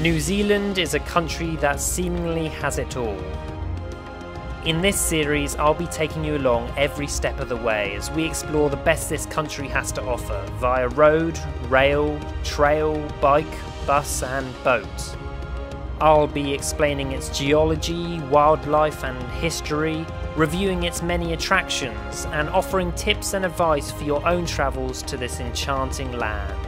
New Zealand is a country that seemingly has it all. In this series, I'll be taking you along every step of the way as we explore the best this country has to offer via road, rail, trail, bike, bus and boat. I'll be explaining its geology, wildlife and history, reviewing its many attractions and offering tips and advice for your own travels to this enchanting land.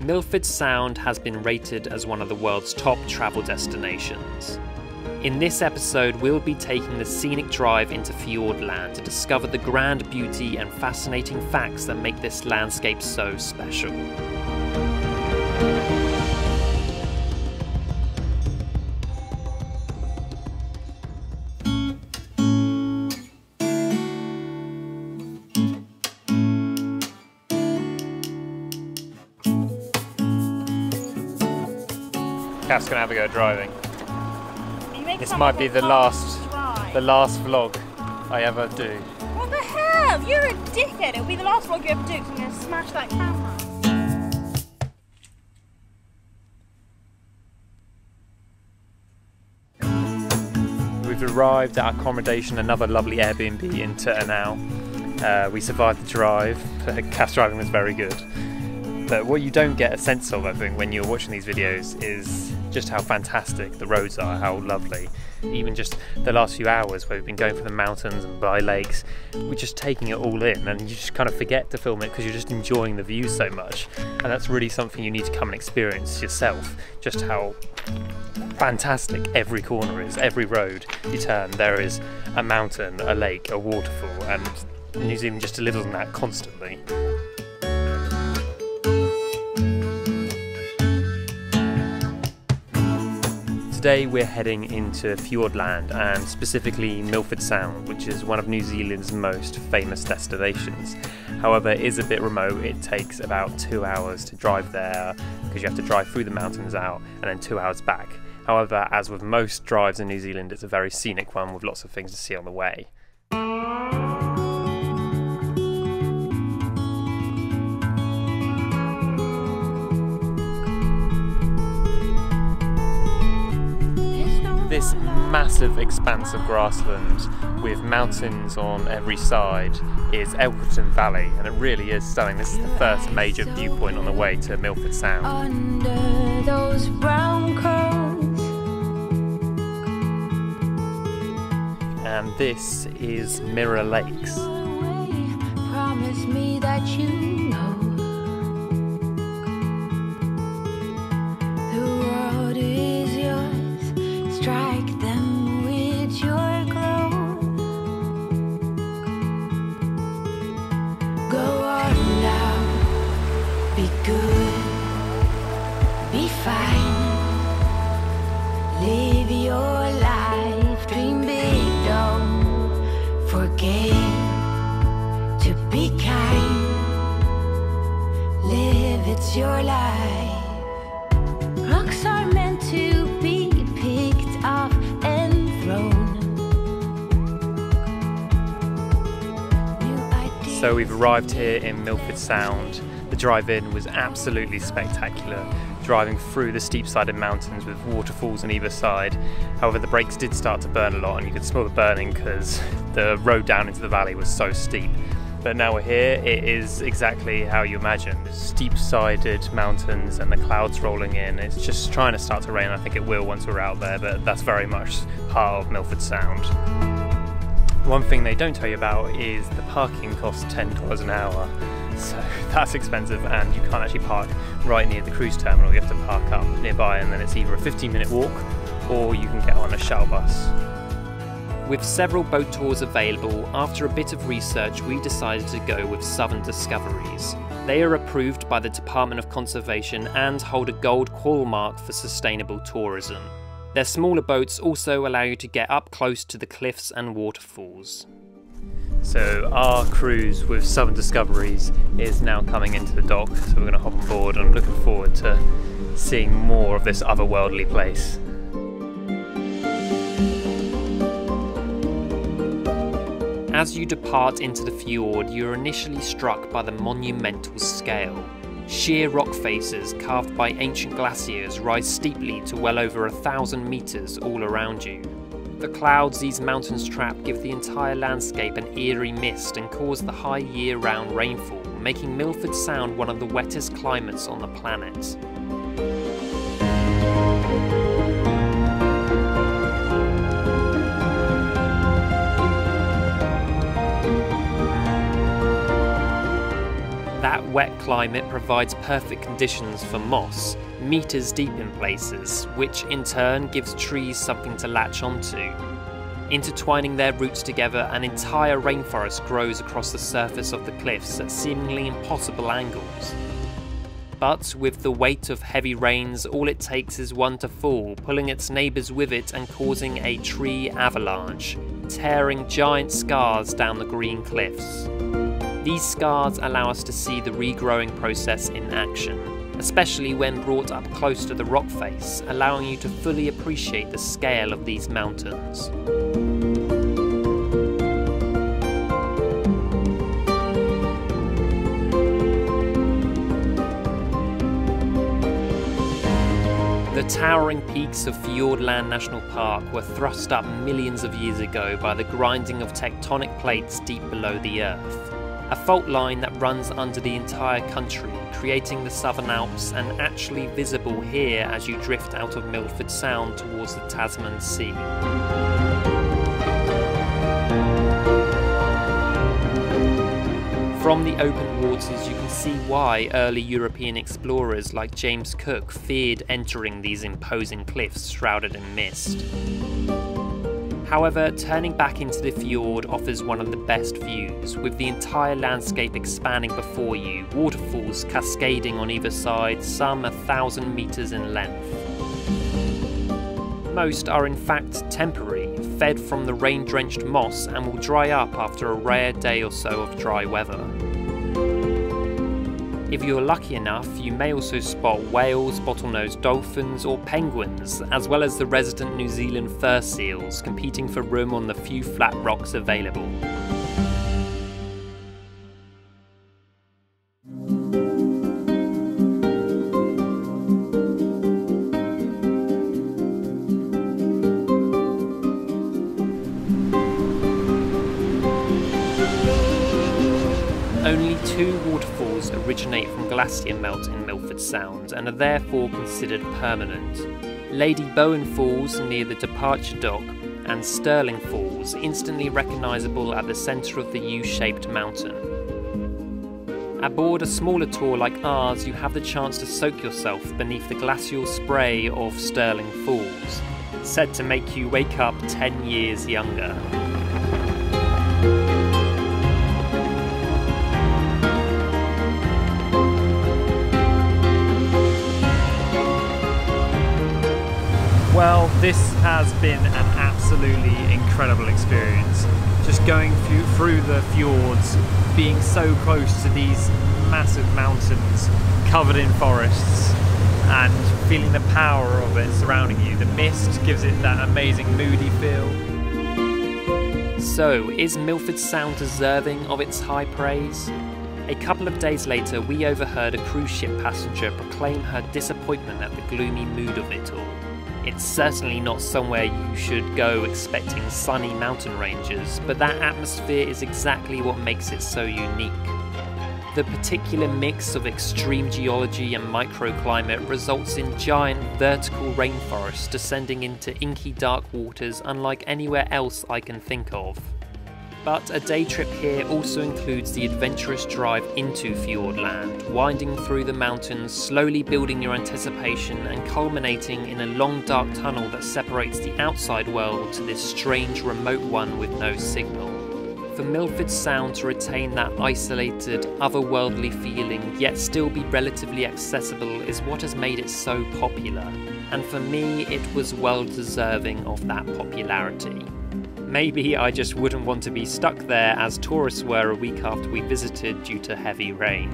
Milford Sound has been rated as one of the world's top travel destinations. In this episode, we'll be taking the scenic drive into Fiordland to discover the grand beauty and fascinating facts that make this landscape so special. Kath's gonna have a go at driving. This might be the last vlog I ever do. What the hell? You're a dickhead. It'll be the last vlog you ever do because I'm going to smash that camera. We've arrived at accommodation, another lovely Airbnb in Te Anau. We survived the drive. Kath's driving was very good. But what you don't get a sense of, I think, when you're watching these videos is just how fantastic the roads are, how lovely. Even just the last few hours where we've been going through the mountains and by lakes, we're just taking it all in and you just kind of forget to film it because you're just enjoying the view so much. And that's really something you need to come and experience yourself, just how fantastic every corner is. Every road you turn, there is a mountain, a lake, a waterfall, and New Zealand just delivers on that constantly. Today we're heading into Fiordland and specifically Milford Sound, which is one of New Zealand's most famous destinations. However, it is a bit remote. It takes about 2 hours to drive there because you have to drive through the mountains out and then 2 hours back. However, as with most drives in New Zealand, it's a very scenic one with lots of things to see on the way. This massive expanse of grassland with mountains on every side is Eglinton Valley, and it really is stunning. This is the first major viewpoint on the way to Milford Sound. Under those brown curls. And this is Mirror Lakes. Promise me that you know the world is yours. Strike them with your glow. Go on now, be good, be fine. Live your life, dream big, don't forget to be kind. Live, it's your life. Rocks are meant to be picked up and thrown. So we've arrived here in Milford Sound. The drive-in was absolutely spectacular, driving through the steep-sided mountains with waterfalls on either side. However, the brakes did start to burn a lot and you could smell the burning because the road down into the valley was so steep. But now we're here, it is exactly how you imagine. Steep-sided mountains and the clouds rolling in. It's just trying to start to rain. I think it will once we're out there, but that's very much part of Milford Sound. One thing they don't tell you about is the parking costs $10 an hour. So that's expensive and you can't actually park right near the cruise terminal. You have to park up nearby and then it's either a 15-minute walk or you can get on a shuttle bus. With several boat tours available, after a bit of research we decided to go with Southern Discoveries. They are approved by the Department of Conservation and hold a gold qual mark for sustainable tourism. Their smaller boats also allow you to get up close to the cliffs and waterfalls. So our cruise with Southern Discoveries is now coming into the dock, so we're going to hop on board and I'm looking forward to seeing more of this otherworldly place. As you depart into the fjord, you're initially struck by the monumental scale. Sheer rock faces carved by ancient glaciers rise steeply to well over 1,000 metres all around you. The clouds these mountains trap give the entire landscape an eerie mist and cause the high year-round rainfall, making Milford Sound one of the wettest climates on the planet. That wet climate provides perfect conditions for moss, meters deep in places, which in turn gives trees something to latch onto. Intertwining their roots together, an entire rainforest grows across the surface of the cliffs at seemingly impossible angles. But with the weight of heavy rains, all it takes is one to fall, pulling its neighbours with it and causing a tree avalanche, tearing giant scars down the green cliffs. These scars allow us to see the regrowing process in action, especially when brought up close to the rock face, allowing you to fully appreciate the scale of these mountains. The towering peaks of Fiordland National Park were thrust up millions of years ago by the grinding of tectonic plates deep below the Earth. A fault line that runs under the entire country, creating the Southern Alps and actually visible here as you drift out of Milford Sound towards the Tasman Sea. From the open waters you can see why early European explorers like James Cook feared entering these imposing cliffs shrouded in mist. However, turning back into the fjord offers one of the best views, with the entire landscape expanding before you, waterfalls cascading on either side, some 1,000 metres in length. Most are in fact temporary, fed from the rain-drenched moss and will dry up after a rare day or so of dry weather. If you're lucky enough, you may also spot whales, bottlenose dolphins or penguins, as well as the resident New Zealand fur seals competing for room on the few flat rocks available. Only 2 waterfalls originate from glacier melt in Milford Sound and are therefore considered permanent. Lady Bowen Falls near the departure dock and Stirling Falls, instantly recognisable at the centre of the U-shaped mountain. Aboard a smaller tour like ours, you have the chance to soak yourself beneath the glacial spray of Stirling Falls, said to make you wake up 10 years younger. Well, this has been an absolutely incredible experience. Just going through the fjords, being so close to these massive mountains covered in forests and feeling the power of it surrounding you. The mist gives it that amazing moody feel. So, is Milford Sound deserving of its high praise? A couple of days later, we overheard a cruise ship passenger proclaim her disappointment at the gloomy mood of it all. It's certainly not somewhere you should go expecting sunny mountain ranges, but that atmosphere is exactly what makes it so unique. The particular mix of extreme geology and microclimate results in giant vertical rainforests descending into inky dark waters unlike anywhere else I can think of. But a day trip here also includes the adventurous drive into Fiordland, winding through the mountains, slowly building your anticipation and culminating in a long dark tunnel that separates the outside world to this strange remote one with no signal. For Milford Sound to retain that isolated, otherworldly feeling, yet still be relatively accessible, is what has made it so popular. And for me, it was well deserving of that popularity. Maybe I just wouldn't want to be stuck there as tourists were a week after we visited due to heavy rain.